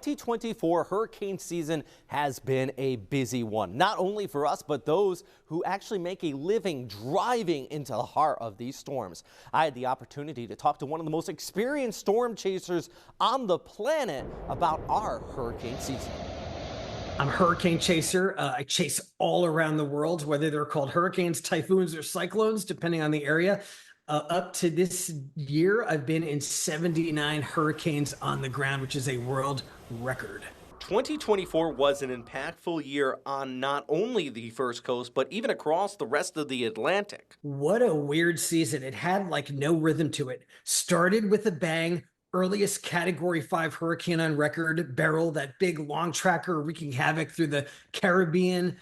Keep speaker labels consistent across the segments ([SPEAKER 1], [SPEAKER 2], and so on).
[SPEAKER 1] 2024 hurricane season has been a busy one, not only for us, but those who actually make a living driving into the heart of these storms. I had the opportunity to talk to one of the most experienced storm chasers on the planet about our hurricane season.
[SPEAKER 2] I'm a hurricane chaser. I chase all around the world, whether they're called hurricanes, typhoons, or cyclones, depending on the area. Up to this year, I've been in 79 hurricanes on the ground, which is a world record.
[SPEAKER 1] 2024 was an impactful year on not only the First Coast, but even across the rest of the Atlantic.
[SPEAKER 2] What a weird season. It had like no rhythm to it. Started with a bang. Earliest Category 5 hurricane on record, Beryl, that big long tracker wreaking havoc through the Caribbean,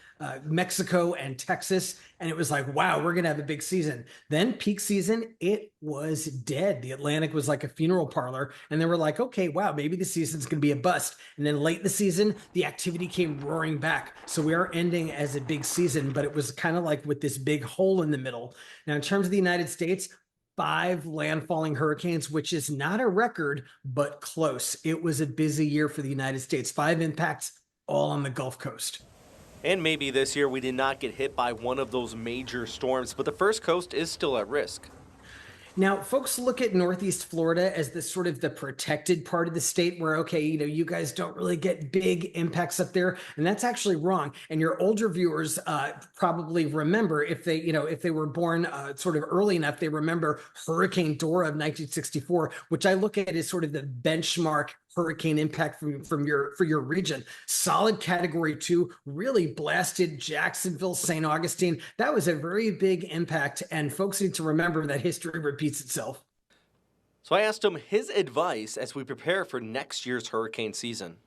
[SPEAKER 2] Mexico, and Texas. And it was like, wow, we're going to have a big season. Then peak season, it was dead. The Atlantic was like a funeral parlor. And they were like, okay, wow, maybe the season's going to be a bust. And then late in the season, the activity came roaring back. So we are ending as a big season, but it was kind of like with this big hole in the middle. Now, in terms of the United States, 5 landfalling hurricanes, which is not a record, but close. It was a busy year for the United States. 5 impacts, all on the Gulf Coast.
[SPEAKER 1] And maybe this year we did not get hit by one of those major storms, but the First Coast is still at risk.
[SPEAKER 2] Now, folks look at Northeast Florida as the sort of the protected part of the state where, okay, you guys don't really get big impacts up there. And that's actually wrong. And your older viewers probably remember, if they were born sort of early enough, they remember Hurricane Dora of 1964, which I look at as sort of the benchmark hurricane impact for your region. Solid Category 2, really blasted Jacksonville, St. Augustine. That was a very big impact, and folks need to remember that history repeats itself.
[SPEAKER 1] So I asked him his advice as we prepare for next year's hurricane season.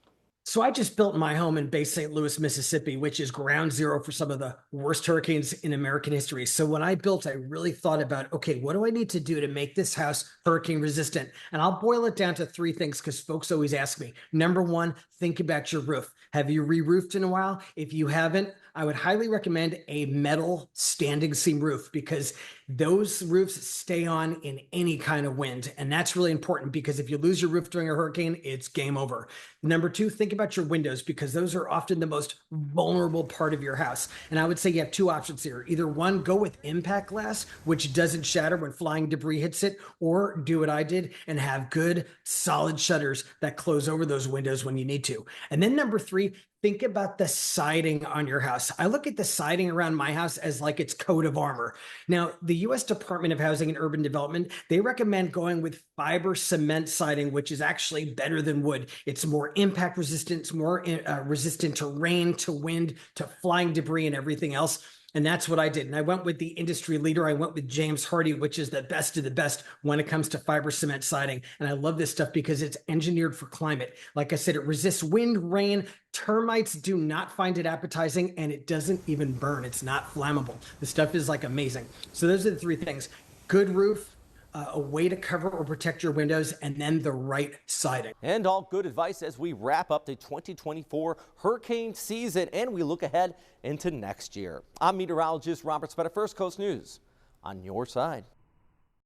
[SPEAKER 2] So I just built my home in Bay St. Louis, Mississippi, which is ground zero for some of the worst hurricanes in American history. So when I built, I really thought about, okay, what do I need to do to make this house hurricane resistant? And I'll boil it down to 3 things because folks always ask me. Number 1, think about your roof. Have you re-roofed in a while? If you haven't, I would highly recommend a metal standing seam roof because those roofs stay on in any kind of wind. And that's really important because if you lose your roof during a hurricane, it's game over. Number 2, think about your windows because those are often the most vulnerable part of your house. And I would say you have 2 options here. Either 1, go with impact glass, which doesn't shatter when flying debris hits it, or do what I did and have good solid shutters that close over those windows when you need to. And then number 3, think about the siding on your house. I look at the siding around my house as like its coat of armor. Now, the U.S. Department of Housing and Urban Development, they recommend going with fiber cement siding, which is actually better than wood. It's more impact resistant, it's more resistant to rain, to wind, to flying debris and everything else. And that's what I did. And I went with the industry leader. I went with James Hardy, which is the best of the best when it comes to fiber cement siding. And I love this stuff because it's engineered for climate. Like I said, it resists wind, rain. Termites do not find it appetizing, and it doesn't even burn. It's not flammable. The stuff is like amazing. So those are the 3 things. Good roof, a way to cover or protect your windows, and then the right siding.
[SPEAKER 1] And all good advice as we wrap up the 2024 hurricane season and we look ahead into next year. I'm meteorologist Robert Spetta, First Coast News on your side.